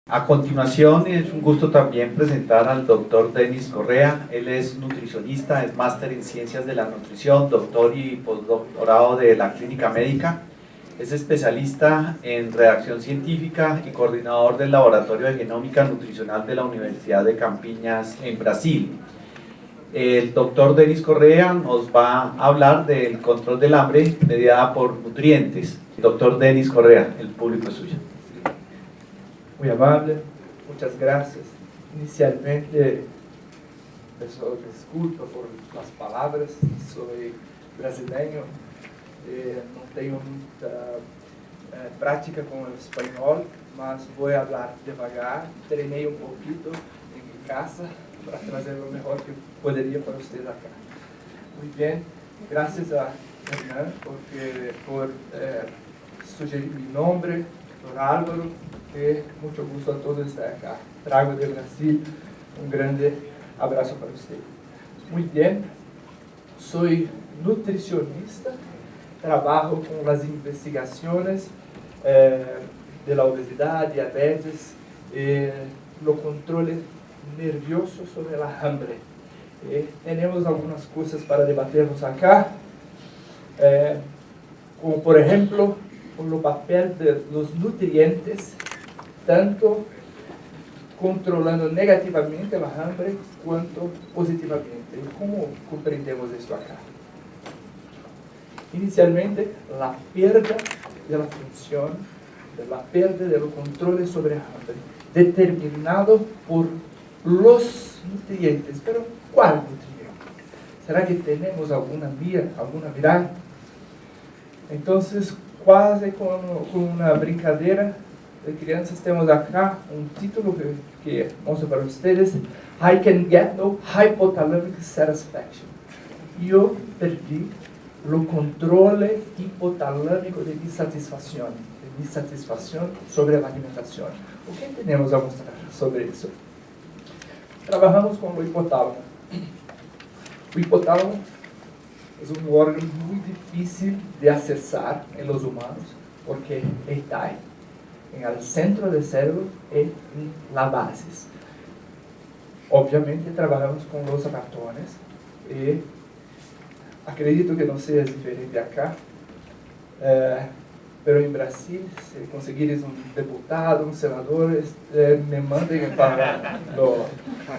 A continuación, es un gusto también presentar al doctor Denis Correa. Él es nutricionista, es máster en ciencias de la nutrición, doctor y postdoctorado de la clínica médica. Es especialista en redacción científica y coordinador del Laboratorio de Genómica Nutricional de la Universidad de Campinas en Brasil. El doctor Denis Correa nos va a hablar del control del hambre mediada por nutrientes. Doctor Denis Correa, el público es suyo. Muy amable, muchas gracias. Inicialmente, peço desculpa por las palabras, soy brasileño, no tengo mucha práctica con el español, mas voy a hablar devagar. Treinei un poquito en mi casa para trazer lo mejor que podría para ustedes acá. Muy bien, gracias a Hernán por sugerir mi nombre, Dr. Álvaro. Mucho gusto a todos estar acá. Trago de Brasil, un grande abrazo para usted. Muy bien, soy nutricionista, trabajo con las investigaciones de la obesidad, diabetes, los controles nerviosos sobre la hambre. Tenemos algunas cosas para debatirnos acá, como por ejemplo, con el papel de los nutrientes, tanto controlando negativamente la hambre, cuanto positivamente. ¿Cómo comprendemos esto acá? Inicialmente, la pérdida de la función, la pérdida de los controles sobre la hambre, determinado por los nutrientes. Pero, ¿cuál nutriente? ¿Será que tenemos alguna mirada? Entonces, quase com uma brincadeira de crianças, temos acá um título que mostro para vocês: I can get no hypothalamic satisfaction. Eu perdi o controle hipotalâmico de minha satisfação sobre a alimentação. O que temos a mostrar sobre isso? Trabalhamos com o hipotálamo. O hipotálamo es un órgano muy difícil de accesar en los humanos porque está en el centro del cerebro y en la base. Obviamente trabajamos con los ratones y acredito que no sea diferente acá, pero en Brasil, si conseguires un deputado, un senador, me manden para los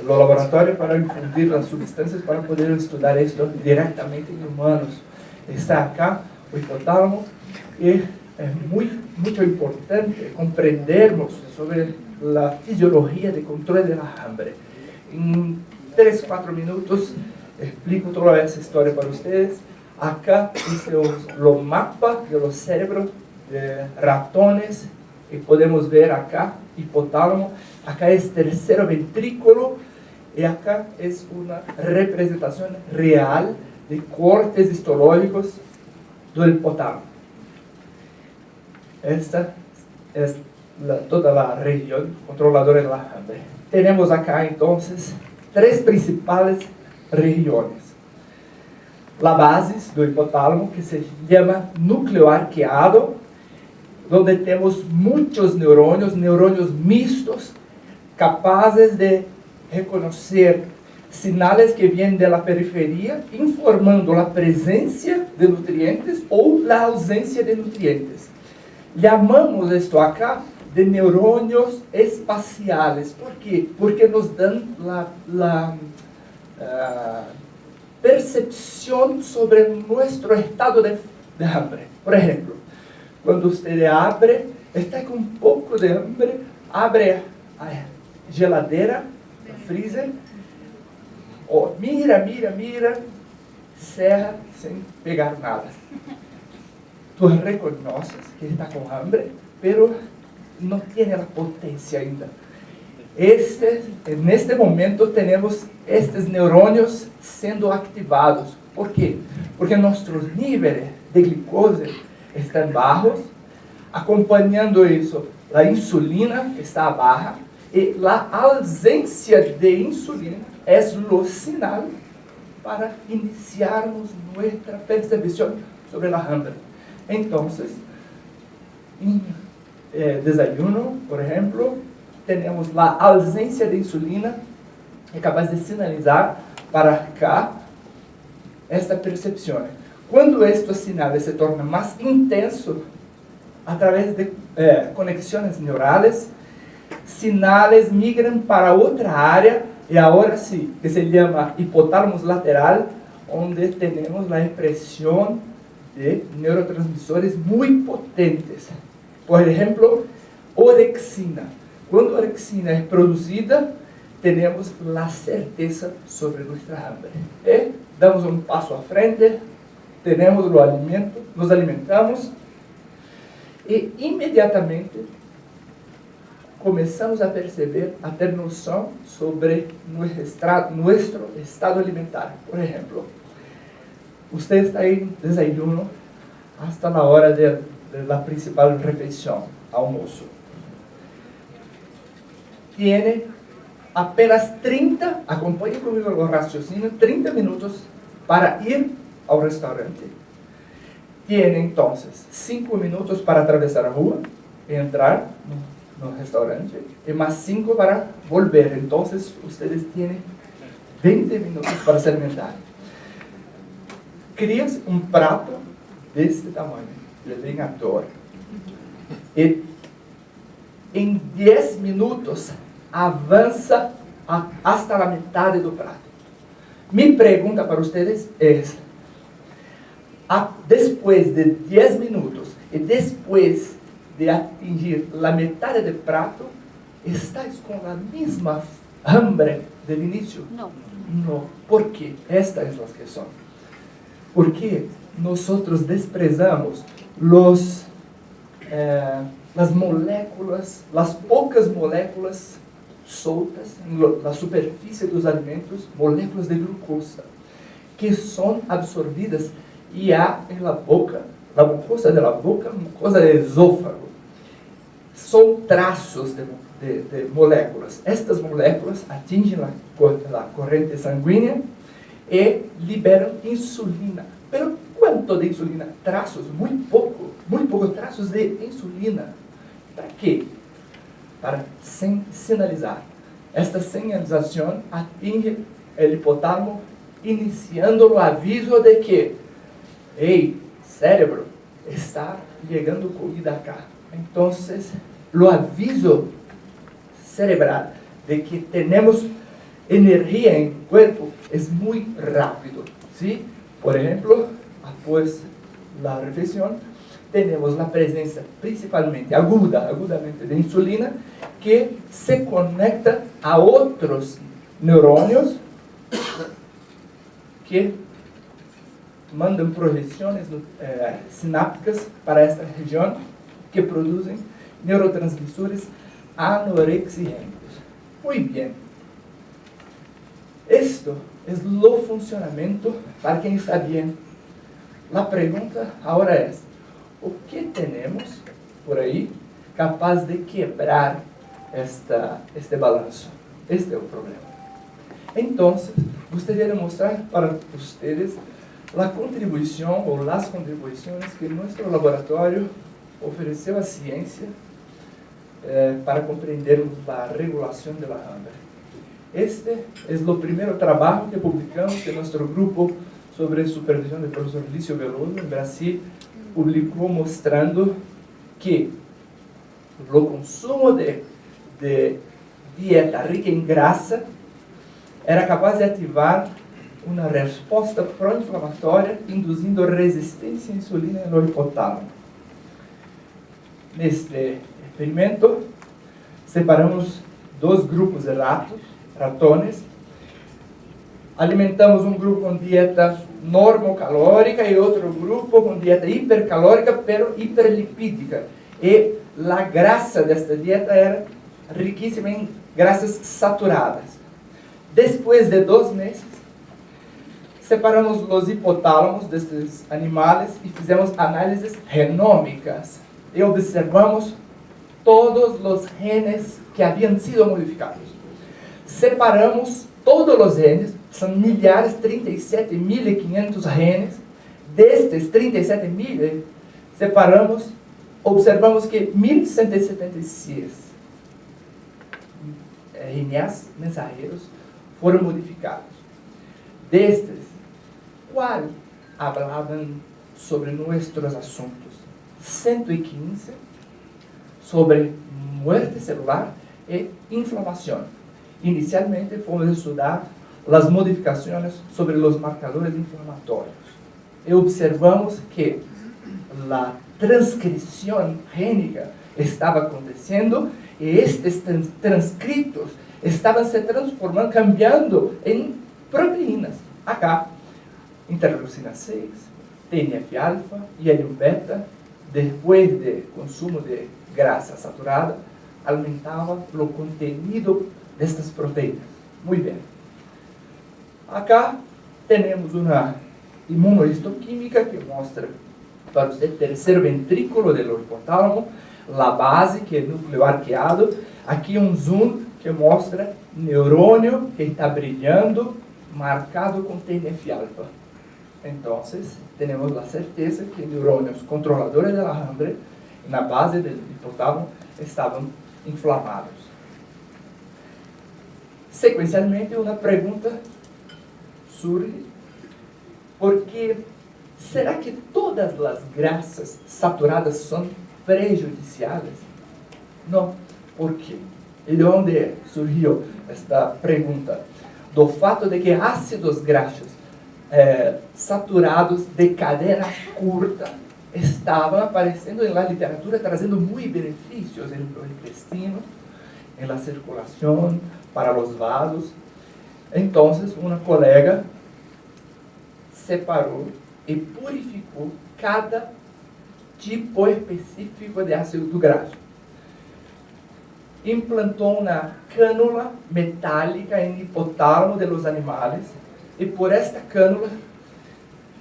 laboratorios para infundir las sustancias para poder estudiar esto directamente en humanos. Está acá o hipotálamo y es muy importante comprendernos sobre la fisiología de control de la hambre. En 3-4 minutos explico toda esa historia para ustedes. Acá es los mapas de los cerebros de ratones y podemos ver acá hipotálamo, acá es tercero ventrículo y acá es una representación real de cortes histológicos del hipotálamo. Esta es toda la región controladora de la hambre. Tenemos acá entonces 3 principales regiones. La base del hipotálamo, que se llama núcleo arqueado, donde tenemos muchos neurones mixtos, capaces de reconocer sinales que vienen de la periferia, informando la presencia de nutrientes o la ausencia de nutrientes. Llamamos esto acá de neurones espaciales. ¿Por qué? Porque nos dan la percepción sobre nuestro estado de hambre. Por ejemplo, quando você abre, está com um pouco de hambre, abre a geladeira, o freezer, mira, cerra sem pegar nada. Tu reconoces que está com hambre, pero não tem a potência ainda. Neste momento, temos estes neurônios sendo ativados. Por quê? Porque nossos níveis de glicose están bajos, acompañando eso, la insulina está baja y la ausencia de insulina es lo señal para iniciarmos nuestra percepción sobre la hambre. Entonces, en desayuno, por ejemplo, tenemos la ausencia de insulina, é capaz de sinalizar para cá esta percepção. Quando estes sinais se tornam mais intensos, através de conexões neurais, sinais migram para outra área, e agora sim, que se chama hipotálamo lateral, onde temos a expressão de neurotransmissores muito potentes. Por exemplo, orexina. Quando a orexina é produzida, temos a certeza sobre nossa hambre. E damos um passo à frente, temos o alimento, nos alimentamos e imediatamente começamos a perceber, a ter noção sobre nosso estado alimentar. Por exemplo, você está em desayuno hasta na hora da principal refeição, almoço. Tiene apenas 30, acompanhe comigo o raciocínio, 30 minutos para ir ao restaurante. Tiene então 5 minutos para atravessar a rua e entrar no restaurante, e mais 5 para volver. Então, vocês têm 20 minutos para se alimentar. Crias um prato desse tamanho, ele vem à toa. E em 10 minutos avança hasta a metade do prato. Minha pergunta para vocês é: depois de 10 minutos e depois de atingir a metade do prato, estás com a mesma hambre do início? Não. Não. Por quê? Esta é a questão. Porque nós desprezamos as moléculas, as poucas moléculas soltas na superfície dos alimentos, moléculas de glucosa, que são absorvidas e há na boca, na mucosa da boca, mucosa do esôfago. São traços de moléculas. Estas moléculas atingem a corrente sanguínea e liberam insulina. Pero quanto de insulina? Traços, muito pouco traços de insulina. Para quê? Para sinalizar. Esta sinalização atinge o hipotálamo, iniciando o aviso de que, ei, cérebro, está chegando comida acá. Então, o aviso cerebral de que temos energia em corpo é muito rápido. ¿Sí? Por exemplo, após a refeição, temos a presença principalmente agudamente de insulina, que se conecta a outros neurônios que mandam projeções sinápticas para esta região, que produzem neurotransmissores anorexigênicos. Muito bem. Isto é o funcionamento para quem está bem. A pergunta agora é: o que temos por aí capaz de quebrar este balanço? Este é o problema. Então, gostaria de mostrar para vocês a contribuição ou as contribuições que nosso laboratório ofereceu à ciência para compreendermos a regulação da hambre. Este é o primeiro trabalho que publicamos que nosso grupo sobre supervisão do professor Lício Veloso em Brasil publicou, mostrando que o consumo de dieta rica em grasa era capaz de ativar uma resposta pró-inflamatória, induzindo resistência à insulina no hipotálamo. Neste experimento, separamos 2 grupos de ratones, alimentamos um grupo com dieta normocalórica e outro grupo com dieta hipercalórica, pero hiperlipídica. E a grasa desta dieta era riquíssima em grasas saturadas. Depois de 2 meses, separamos os hipotálamos destes animais e fizemos análises genômicas. E observamos todos os genes que haviam sido modificados. Separamos todos os genes, são milhares, 37.500 genes. Destes 37.000, separamos, observamos que 1.176 RNAs mensageiros foram modificados. Destes, qual hablavam sobre nossos assuntos? 115 sobre muerte celular e inflamação. Inicialmente, fomos estudar as modificações sobre os marcadores inflamatórios. E observamos que a transcrição gênica estava acontecendo e estes transcritos estavam se transformando, cambiando em proteínas. Acá, interleucina 6, TNF-alfa e IL-beta, depois de consumo de grasa saturada, aumentava o contenido destas proteínas. Muito bem. Acá temos uma imunohistoquímica que mostra para o terceiro ventrículo do hipotálamo, a base, que é o núcleo arqueado. Aqui um zoom que mostra neurônio que está brilhando, marcado com TNF-alfa. Então, temos a certeza que neurônios controladores da hambre, na base do hipotálamo, estavam inflamados. Sequencialmente, uma pergunta surge: porque será que todas as grasas saturadas são prejudiciais? Não. Por quê? E de onde surgiu esta pergunta? Do fato de que ácidos graxos saturados de cadeia curta estavam aparecendo na literatura, trazendo muitos benefícios no intestino, na circulação, para os vasos. Então, uma colega separou e purificou cada tipo específico de ácido graxo. Implantou uma cânula metálica em hipotálamo de los animais e por esta cânula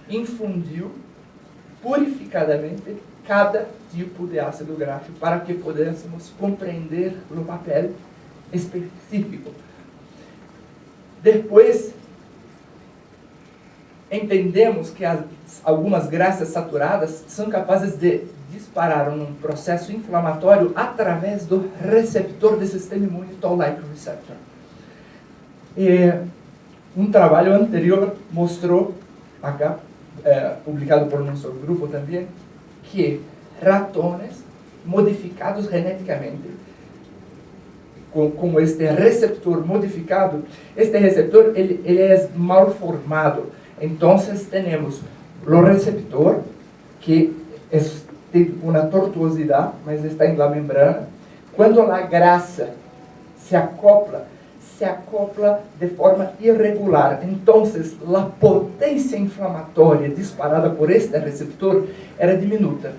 infundiu purificadamente cada tipo de ácido graxo para que pudéssemos compreender o papel específico. Depois, entendemos que algumas grasas saturadas são capazes de disparar um processo inflamatório através do receptor do sistema imune Toll-like receptor. E um trabalho anterior mostrou, acá, publicado por nosso grupo também, que ratones modificados geneticamente, com este receptor modificado, este receptor ele é mal formado. Então, temos o receptor, que tem uma tortuosidade, mas está em la membrana. Quando a grasa se acopla de forma irregular. Então, a potência inflamatória disparada por este receptor era diminuta.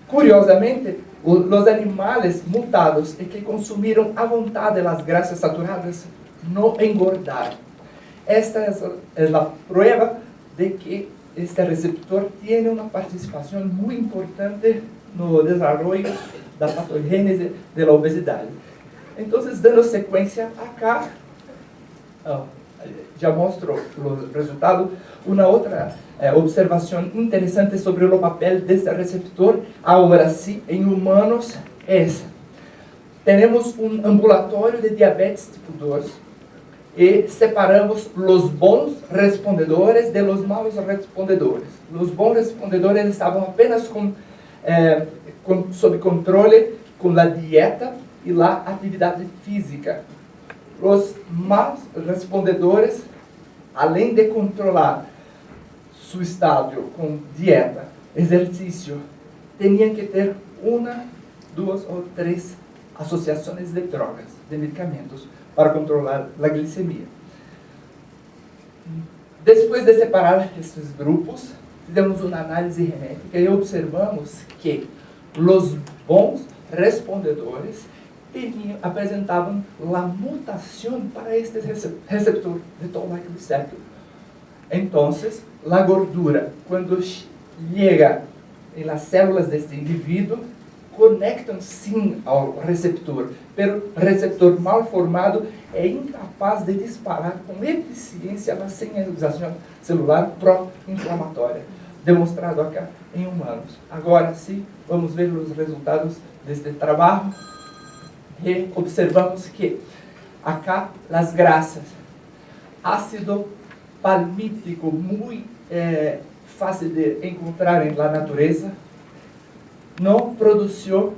Curiosamente, os animais mutados e que consumiram à vontade as grasas saturadas não engordaram. Esta é a prova de que este receptor tem uma participação muito importante no desenvolvimento da patogênese da obesidade. Então, dando sequência acá, já mostro o resultado. Uma outra observação interessante sobre o papel deste receptor, agora sim, em humanos, é essa. Temos um ambulatório de diabetes tipo 2 e separamos os bons respondedores de los malos respondedores. Os bons respondedores estavam apenas sob controle com a dieta e a atividade física. Os maus respondedores, além de controlar seu estado com dieta, exercício, tinham que ter uma, duas ou três associações de drogas, de medicamentos, para controlar a glicemia. Depois de separar esses grupos, fizemos uma análise genética e observamos que os bons respondedores apresentavam a mutação para este receptor de Toll-like receptor. Então, a gordura, quando chega nas células deste indivíduo, conectam sim ao receptor, mas o receptor mal formado é incapaz de disparar com eficiência a sinalização celular pró-inflamatória, demonstrado aqui em humanos. Agora sim, vamos ver os resultados deste trabalho. y observamos que acá las grasas, ácido palmítico muy fácil de encontrar en la naturaleza, no produjo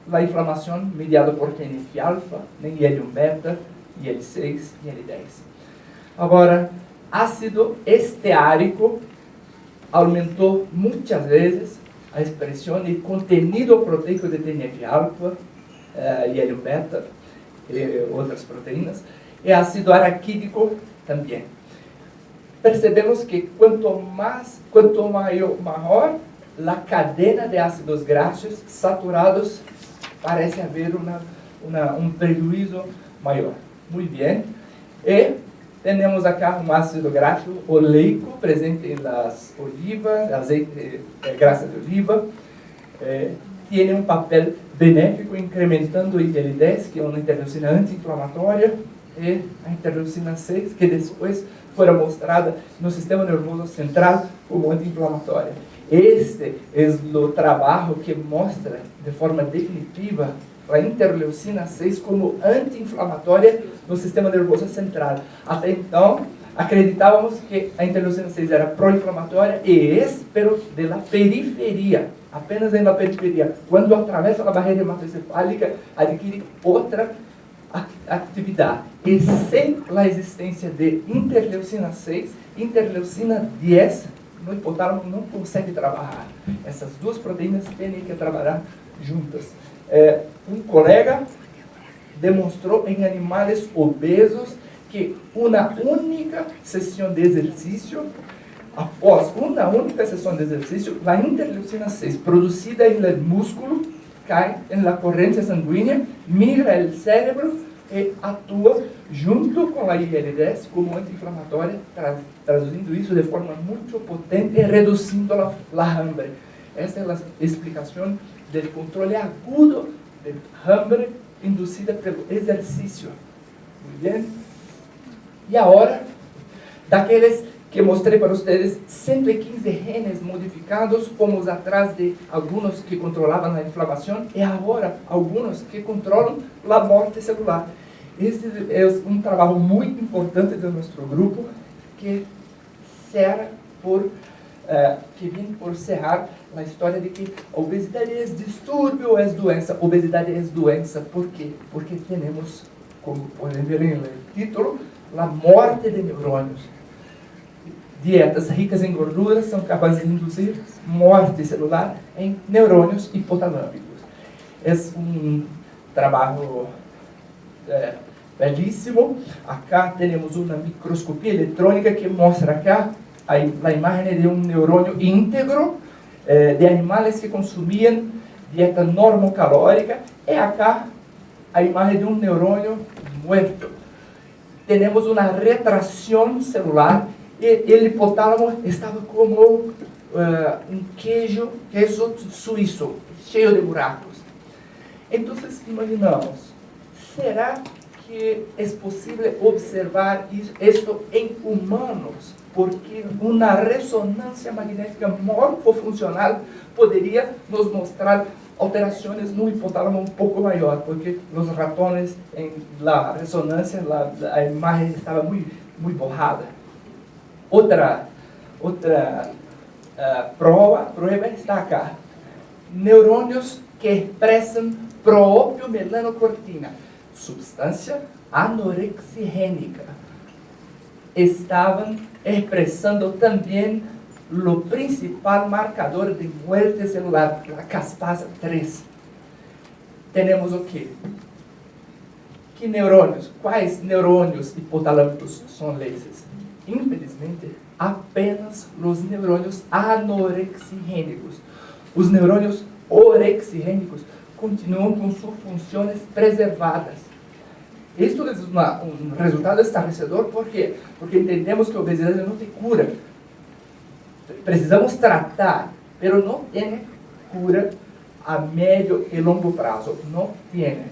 la inflamación mediada por TNF-alfa, nem IL-1 beta, IL-6, IL-10. Agora, ácido esteárico aumentou muitas vezes a expressão de contenido proteico de TNF-alfa, IL-1 beta e outras proteínas, e ácido araquídico também. Percebemos que quanto maior a cadena de ácidos graxos saturados, parece haver prejuízo maior. Muito bem. E temos acá ácido graxo oleico presente nas olivas, azeite, graxa de oliva. Tem papel benéfico incrementando o IL-10, que é uma interleucina anti-inflamatória, e a interleucina 6, que depois foi mostrada no sistema nervoso central como anti-inflamatória. Este é o trabalho que mostra de forma definitiva a interleucina 6 como anti-inflamatória no sistema nervoso central. Até então, acreditávamos que a interleucina 6 era pró-inflamatória e pero de la periferia, apenas na periferia. Quando atravessa a barreira hematocefálica, adquire outra atividade. E sem a existência de interleucina 6, interleucina 10, no hipotálamo não consegue trabalhar. Essas duas proteínas têm que trabalhar juntas. Um colega demonstrou em animais obesos que uma única sessão de exercício, após uma única sessão de exercício, a interleucina 6 produzida no músculo cai na corrente sanguínea, migra o cérebro e atua junto com a IL-10 como anti-inflamatória, traduzindo isso de forma muito potente e reduzindo a hambre. Esta é a explicação do controle agudo de hambre induzida pelo exercício. Muito bem? E agora, daqueles que mostrei para vocês, 115 genes modificados, fomos atrás de alguns que controlavam a inflamação e agora alguns que controlam a morte celular. Este é um trabalho muito importante do nosso grupo que vem por cerrar a história de que a obesidade é distúrbio ou é doença. Obesidade é doença. Por quê? Porque temos, como podem ver no título, a morte de neurônios. Dietas ricas em gorduras são capazes de induzir morte celular em neurônios hipotalâmicos. É um trabalho belíssimo. Acá temos uma microscopia eletrônica que mostra acá a imagem de um neurônio íntegro de animais que consumiam dieta normocalórica, e acá a imagem de um neurônio morto. Temos uma retração celular e o hipotálamo estava como um queijo suíço, cheio de buracos. Então, imaginamos, será que é possível observar isto em humanos? Porque uma ressonância magnética morfofuncional poderia nos mostrar alterações no hipotálamo um pouco maior, porque os ratones, em la ressonância, a imagem estava muito borrada. Outra prova está acá. Neurônios que expressam proopiomelanocortina, substância anorexigênica, estavam expressando também o principal marcador de muerte celular, a caspase 3. Temos o quê? Que neurônios? Quais neurônios hipotalâmicos são esses? Infelizmente, apenas os neurônios anorexigênicos. Os neurônios orexigênicos continuam com suas funções preservadas. Isto é um resultado estarrecedor, por quê? Porque entendemos que a obesidade não tem cura. Precisamos tratar, mas não tem cura a médio e longo prazo. Não tem.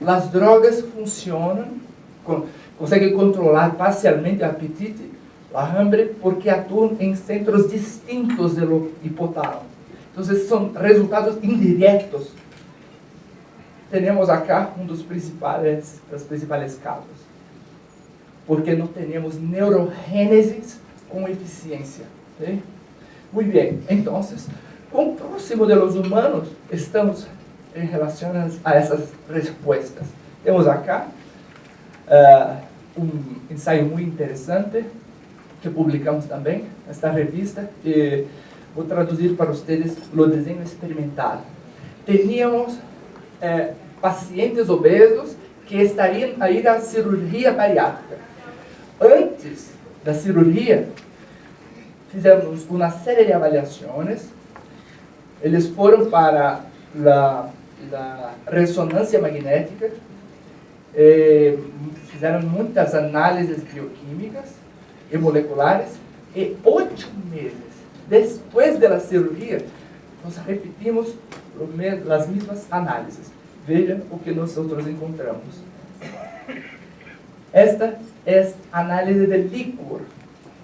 As drogas funcionam, conseguem controlar parcialmente o apetite, a hambre, porque atuam em centros distintos do hipotálamo. Então, são resultados indiretos. temos acá das principais causas. Porque não temos neurogênesis com eficiência. ¿Sí? Muy bien, entonces, con próximo de los humanos, estamos en relación a essas respostas. Temos acá ensaio muito interessante que publicamos também nesta revista. Vou traduzir para vocês o desenho experimental. Teníamos pacientes obesos que estariam a ir à cirurgia bariátrica. Antes da cirurgia, fizemos uma série de avaliações. Eles foram para a ressonância magnética, fizeram muitas análises bioquímicas e moleculares, e 8 meses depois da cirurgia, nós repetimos as mesmas análises. Vejam o que nós encontramos. Esta é a análise de líquor,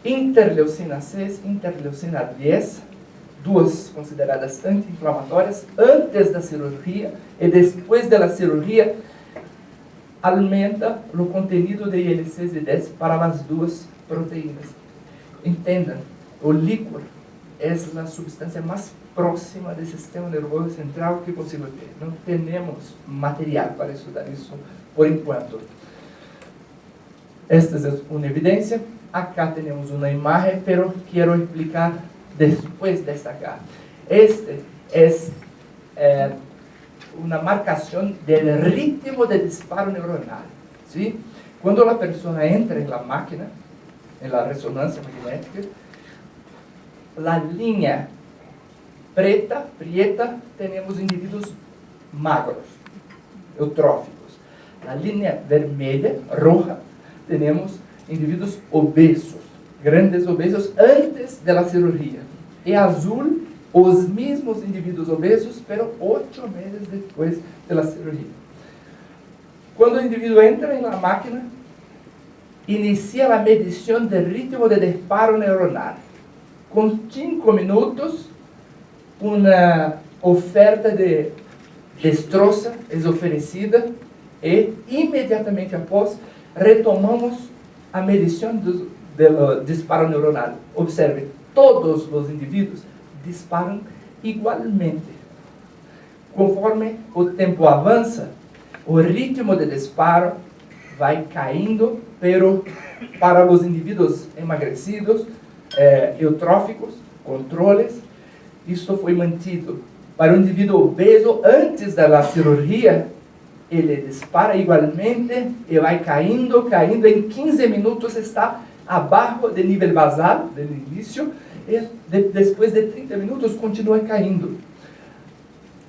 interleucina 6, interleucina 10, duas consideradas anti-inflamatórias, antes da cirurgia e depois da cirurgia, aumenta o conteúdo de IL-6 e 10 para as duas proteínas. Entendam, o líquor é a substância mais próxima do sistema nervoso central que consigo ter. Não temos material para estudar isso por enquanto. Esta é uma evidência. Acá temos uma imagem, pero quero explicar depois desta acá. Este é uma marcação do ritmo de disparo neuronal. ¿Sí? Quando a pessoa entra na máquina, na ressonância magnética, a linha prieta, temos indivíduos magros, eutróficos. Na linha vermelha, roja, temos indivíduos obesos, grandes obesos antes da cirurgia. E azul, os mesmos indivíduos obesos, pero 8 meses depois da cirurgia. Quando o indivíduo entra na máquina, inicia a medição do ritmo de disparo neuronal. Com 5 minutos, uma oferta de destroça é oferecida e, imediatamente após, retomamos a medição do disparo neuronal. Observe, todos os indivíduos disparam igualmente. Conforme o tempo avança, o ritmo de disparo vai caindo, pero para os indivíduos emagrecidos, eutróficos, controles, isso foi mantido. Para o indivíduo obeso, antes da cirurgia, ele dispara igualmente e vai caindo, em 15 minutos está abaixo do nível basal, do início, e depois de 30 minutos continua caindo.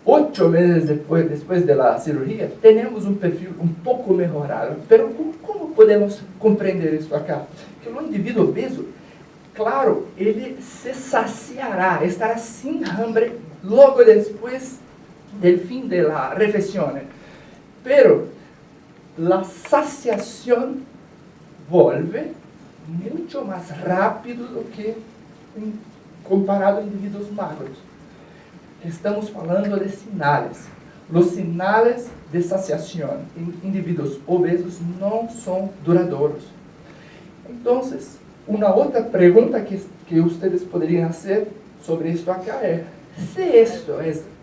8 meses depois da cirurgia, temos um perfil um pouco melhorado. Mas como podemos compreender isso acá? Que o indivíduo obeso, claro, ele se saciará, estará sem hambre logo depois do fim da refeição. Pero a saciação volve muito mais rápido do que comparado a indivíduos magros. Estamos falando de sinais. Os sinais de saciação em indivíduos obesos não são duradouros. Então, uma outra pergunta que vocês poderiam fazer sobre isso acá é: se isso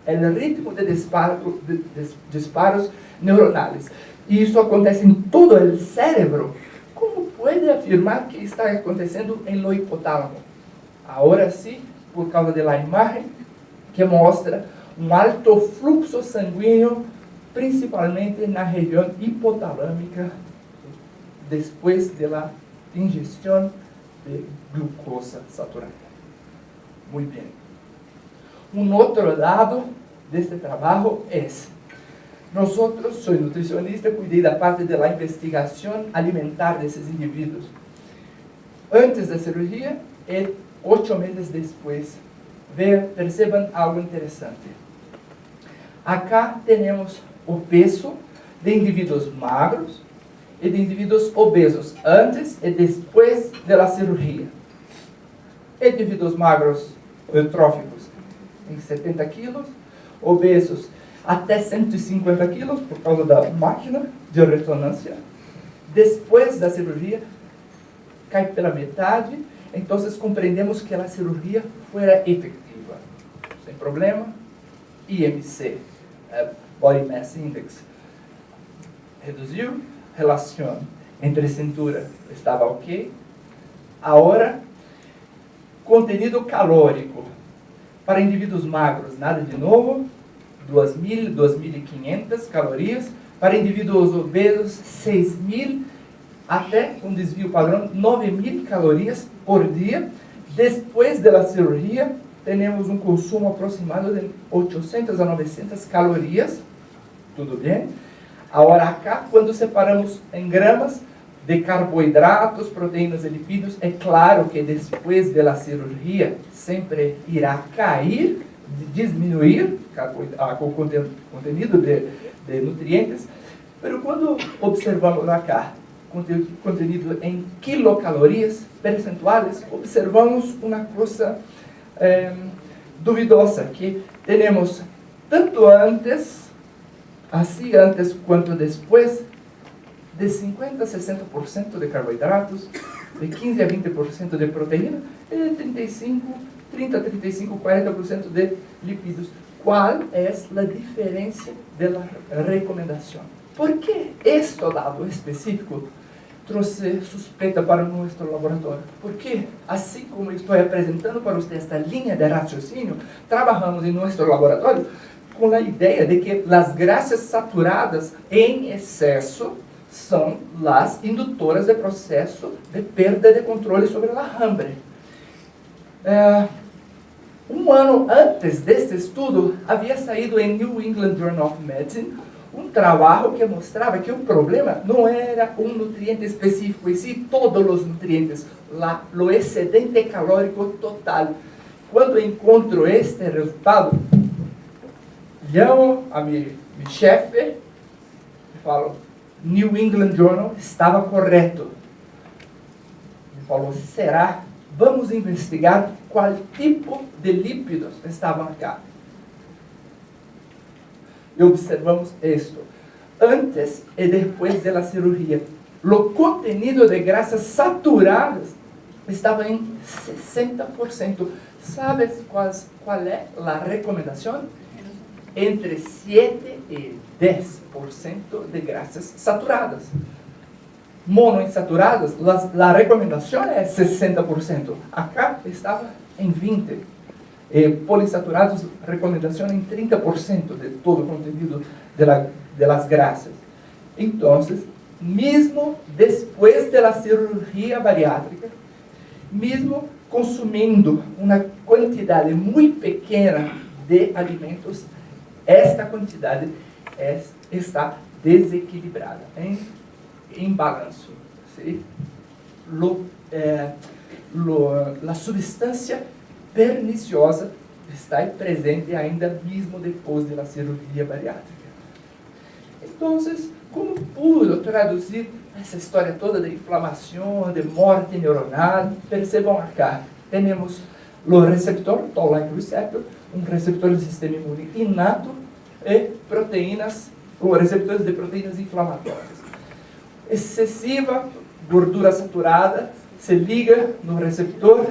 é o ritmo de disparos neuronais, e isso acontece em todo o cérebro, como pode afirmar que está acontecendo em lo hipotálamo? Agora sim, por causa da imagem que mostra um alto fluxo sanguíneo, principalmente na região hipotalâmica, depois da ingestão de glucosa saturada. Muito bem. Um outro lado deste trabalho é: nós, sou nutricionista, cuidei da parte da investigação alimentar desses indivíduos antes da cirurgia e 8 meses depois. Percebam algo interessante. Acá temos o peso de indivíduos magros e de indivíduos obesos antes e depois da cirurgia. Indivíduos magros eutróficos em 70 quilos, obesos até 150 quilos por causa da máquina de ressonância. Depois da cirurgia, cai pela metade. Então, compreendemos que a cirurgia foi efetiva. Sem problema. IMC, Body Mass Index, reduziu. Relação entre cintura estava ok. Agora, conteúdo calórico. Para indivíduos magros, nada de novo. 2.000, 2.500 calorias. Para indivíduos obesos, 6.000, até um desvio padrão, 9.000 calorias por dia. Depois da cirurgia, temos um consumo aproximado de 800 a 900 calorias. Tudo bem? Agora, acá, quando separamos em gramas de carboidratos, proteínas e lipídios, é claro que depois da cirurgia sempre irá cair, diminuir o conteúdo de nutrientes, mas quando observamos acá conteúdo em quilocalorias percentuais, observamos uma coisa duvidosa, que temos tanto antes quanto depois, de 50% a 60% de carboidratos, de 15% a 20% de proteína, e de 30 a 35, 40% de lipídios. Qual é a diferença da recomendação? Por que este dado específico trouxe suspeita para o nosso laboratório? Porque, assim como estou apresentando para vocês esta linha de raciocínio, trabalhamos em nosso laboratório com a ideia de que as graxas saturadas em excesso são as indutoras de processo de perda de controle sobre a hambre. Um ano antes deste estudo, havia saído em New England Journal of Medicine um trabalho que mostrava que o problema não era um nutriente específico, e sim todos os nutrientes, o excedente calórico total. Quando encontro este resultado, chamo a meu chefe e falo: New England Journal estava correto. Ele falou: será? Vamos investigar qual tipo de lípidos estavam cá. E observamos isto. Antes e depois da cirurgia, o conteúdo de graxas saturadas estava em 60%. Sabes qual é a recomendação? Entre 7 e 10% de graxas saturadas. Monoinsaturadas, a recomendação é 60%. Acá estava em 20%. Polissaturados, recomendação em 30% de todo o conteúdo das graxas. Então, mesmo depois da cirurgia bariátrica, mesmo consumindo uma quantidade muito pequena de alimentos, esta quantidade está desequilibrada, em balanço. A substância perniciosa está presente ainda mesmo depois da cirurgia bariátrica. Então, como pude traduzir essa história toda de inflamação, de morte neuronal? Percebam acá, temos o receptor, toll-like receptor, um receptor do sistema imune inato, e proteínas, ou receptores de proteínas inflamatórias. Excessiva gordura saturada se liga no receptor,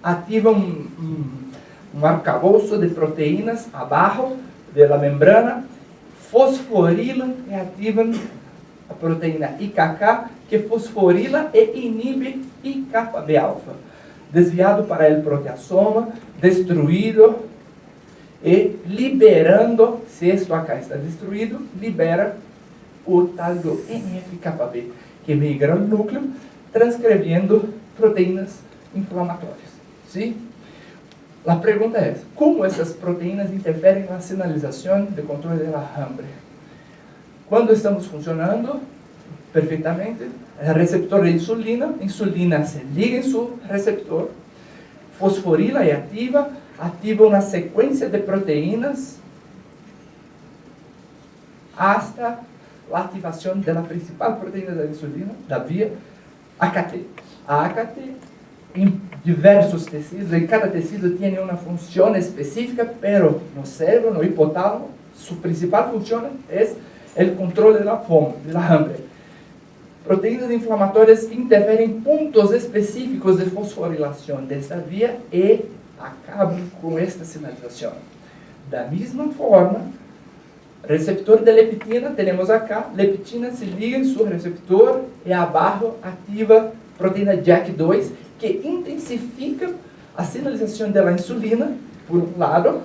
ativa um arcabouço de proteínas abaixo da membrana, fosforila e ativa a proteína IKK, que fosforila e inibe IKB-alfa. Desviado para o proteasoma, destruído e liberando, se isto acá está destruído, libera o tal do NF-κB, que migra ao núcleo, transcrevendo proteínas inflamatórias. Sim? A pergunta é: como essas proteínas interferem na sinalização de controle da hambre? Quando estamos funcionando perfeitamente, o receptor de insulina se liga em seu receptor, fosforila é ativa uma sequência de proteínas hasta a ativação da principal proteína da insulina, da via AKT. A AKT, em diversos tecidos, em cada tecido tem uma função específica, pero no cérebro, no hipotálamo, su principal función es el control de la fome, de la hambre. Proteínas inflamatorias interfieren en puntos específicos de fosforilación de esta vía y acaban con esta sinalización. De la misma forma, receptor de leptina, tenemos acá, leptina se liga en su receptor y abajo activa proteína JAK2, que intensifica a sinalización de la insulina, por un lado,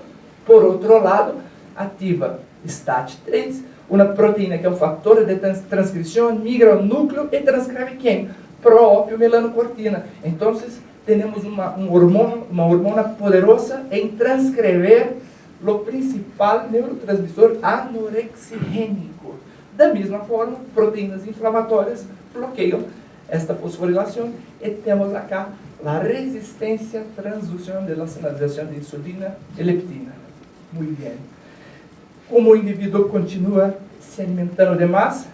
por otro lado, activa STAT3, una proteína que es un factor de transcripción, migra al núcleo y transcribe ¿quién? Propio melanocortina. Entonces, tenemos una hormona poderosa en transcribir lo principal neurotransmisor anorexigénico. Da mesma forma, proteínas inflamatórias bloqueiam esta fosforilação e temos acá a resistência à transdução da sinalização de insulina e leptina. Muito bem. Como o indivíduo continua se alimentando demais,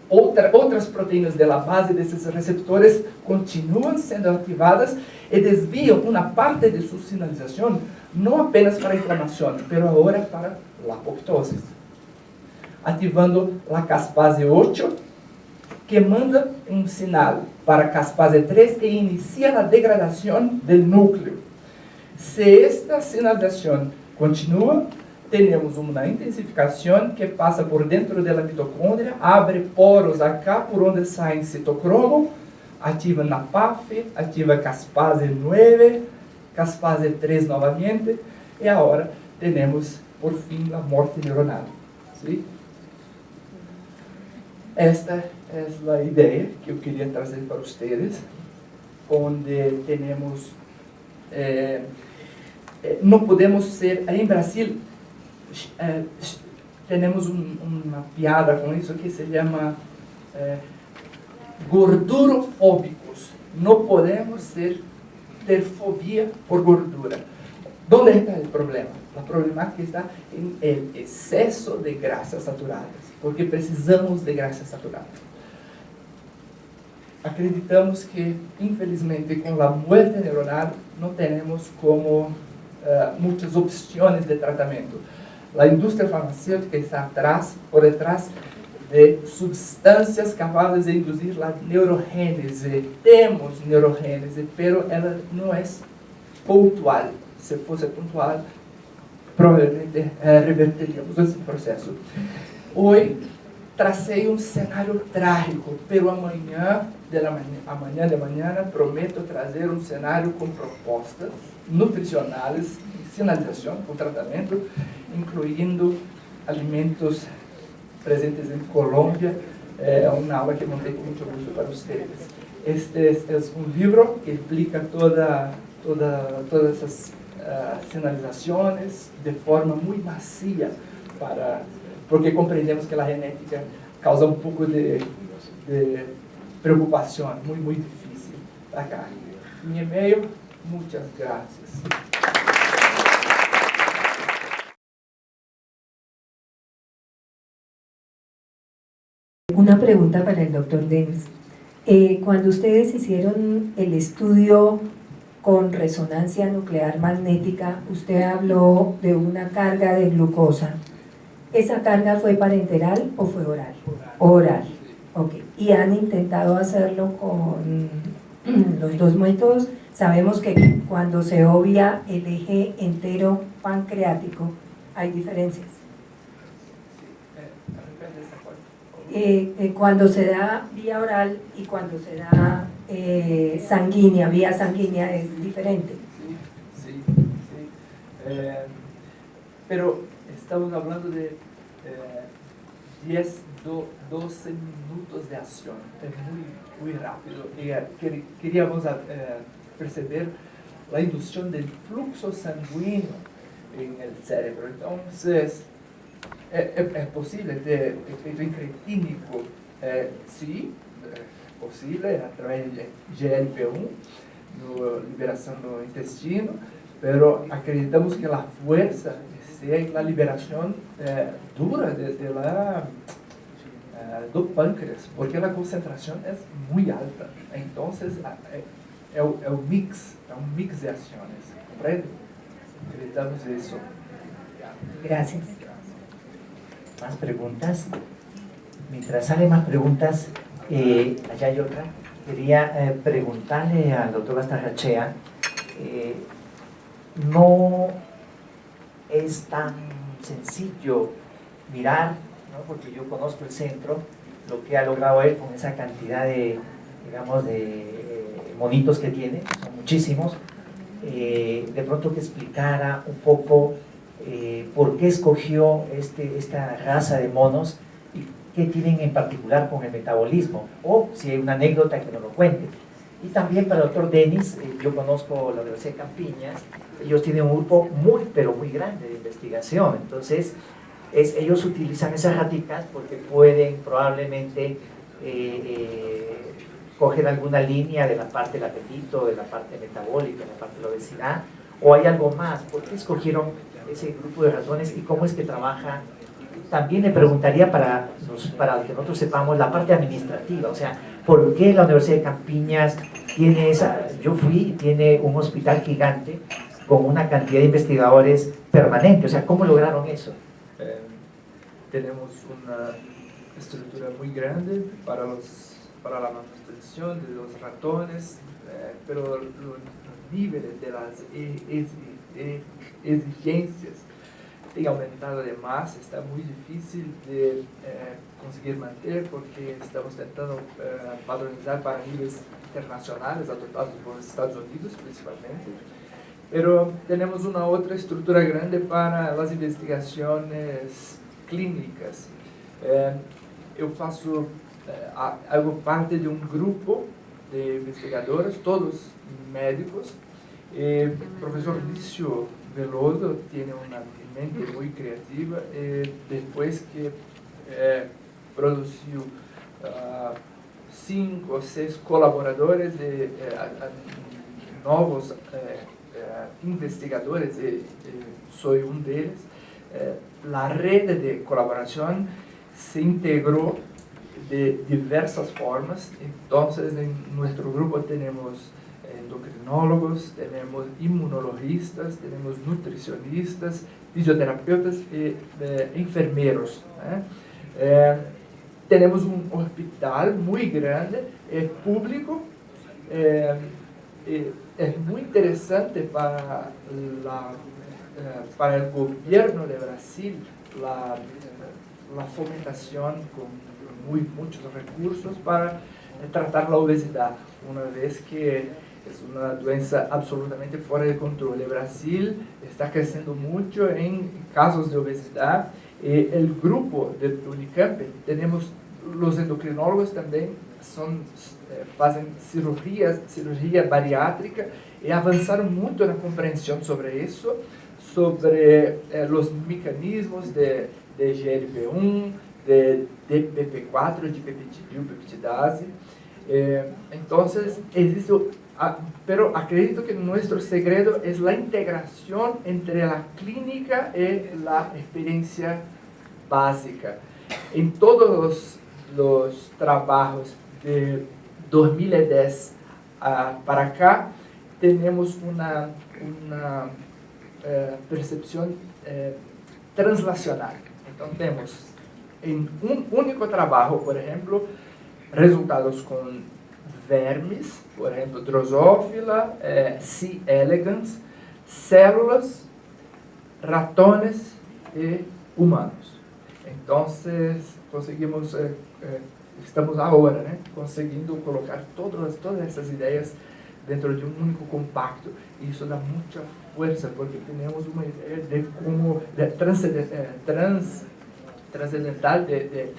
outras proteínas da base desses receptores continuam sendo ativadas e desviam uma parte de sua sinalização, não apenas para a inflamação, mas agora para a apoptose, ativando a caspase 8, que manda um sinal para a caspase 3 e inicia a degradação do núcleo. Se esta sinalização continua, temos uma intensificação que passa por dentro da mitocôndria, abre poros acá por onde sai citocromo, ativa na PAF, ativa caspase 9, caspase 3 novamente, e agora temos, por fim, a morte neuronal. ¿Sí? Esta é a ideia que eu queria trazer para vocês, onde temos, não podemos ser, em Brasil, temos uma piada com isso que se chama gordurofóbicos. Não podemos ter fobia por gordura. Onde está o problema? O problema está em excesso de grasas saturadas, porque precisamos de grasas saturadas. Acreditamos que, infelizmente, com a morte neuronal, não temos como muitas opções de tratamento. A indústria farmacêutica está por detrás de substâncias capazes de induzir a neurogênese. Temos neurogênese, mas ela não é pontual. Se fosse pontual, provavelmente reverteríamos esse processo. Hoje, tracei um cenário trágico, mas amanhã de manhã, prometo trazer um cenário com propostas nutricionais, sinalização com tratamento, incluindo alimentos presentes em Colômbia. É uma aula que montei com muito gosto para vocês. Este é um livro que explica todas essas sinalizações de forma muito macia, porque compreendemos que a genética causa um pouco de preocupação, muito difícil. Acá, mi e-mail, muitas graças. Una pregunta para el doctor Denis. Cuando ustedes hicieron el estudio con resonancia nuclear magnética, usted habló de una carga de glucosa. ¿Esa carga fue parenteral o fue oral? Oral. Ok. ¿Y han intentado hacerlo con los dos métodos? Sabemos que cuando se obvia el eje entero pancreático hay diferencias. Cuando se da vía oral y cuando se da sanguínea, vía sanguínea es diferente. Sí. Pero estamos hablando de 10, 12 minutos de acción, es muy rápido. Y queríamos perceber la inducción del flujo sanguíneo en el cerebro. Entonces, ¿es posible de efecto incretínico? Sí, es posible a través de GLP-1, liberación del intestino, pero acreditamos que la fuerza sea en la liberación dura do páncreas, porque la concentración es muy alta. Entonces, es un mix de acciones, ¿comprende? Acreditamos eso. Gracias. ¿Más preguntas? Mientras salen más preguntas, allá hay otra. Quería preguntarle al doctor Bastarrachea, no es tan sencillo mirar, ¿no? Porque yo conozco el centro, lo que ha logrado él con esa cantidad de, digamos, de monitos que tiene, son muchísimos. De pronto que explicara un poco por qué escogió esta raza de monos y qué tienen en particular con el metabolismo, o si hay una anécdota que nos lo cuente. Y también para el doctor Denis, yo conozco la Universidad de Campiñas, ellos tienen un grupo muy, pero muy grande de investigación, entonces ellos utilizan esas raticas porque pueden probablemente coger alguna línea de la parte del apetito, de la parte metabólica, de la parte de la obesidad, o hay algo más. ¿Por qué escogieron ese grupo de ratones y cómo es que trabajan? También le preguntaría para que nosotros sepamos la parte administrativa, o sea, ¿por qué la Universidad de Campiñas tiene esa? Yo fui y tiene un hospital gigante con una cantidad de investigadores permanente, o sea, ¿cómo lograron eso? Tenemos una estructura muy grande para la manutención de los ratones, pero los niveles de las exigencias han aumentado además, está muy difícil de conseguir mantener porque estamos intentando padronizar para niveles internacionales adoptados por los Estados Unidos principalmente, pero tenemos una otra estructura grande para las investigaciones clínicas. Eu hago parte de un grupo de investigadores, todos médicos. El profesor Lício Veloso tiene una mente muy creativa. Después que produjo 5 o 6 colaboradores, novos investigadores, soy uno de ellos. La red de colaboración se integró de diversas formas. Entonces, en nuestro grupo tenemos endocrinólogos, tenemos inmunologistas, tenemos nutricionistas, fisioterapeutas y enfermeros. Tenemos un hospital muy grande, público. Es muy interesante para el gobierno de Brasil la fomentación con muchos recursos para tratar la obesidad, una vez que es una doença absolutamente fuera de control. Brasil está creciendo mucho en casos de obesidad. El grupo de Unicamp, tenemos los endocrinólogos también, hacen cirugía bariátrica y avanzaron mucho en la comprensión sobre eso, sobre los mecanismos de GLP-1, de DPP-4, de peptidase. Entonces, existe, pero acredito que nuestro segredo es la integración entre la clínica y la experiencia básica. En todos los trabajos de 2010 para acá, tenemos una percepción translacional. Entonces, tenemos en un único trabajo, por ejemplo, resultados con vermes, por ejemplo, Drosophila, C. elegans, células, ratones y humanos. Entonces, conseguimos, estamos ahora consiguiendo colocar todas essas ideias dentro de un único compacto, y eso da mucha fuerza porque tenemos una idea de cómo trascendental de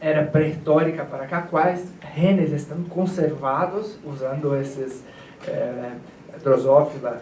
era prehistórica para acá, quais genes estão conservados usando esses Drosophila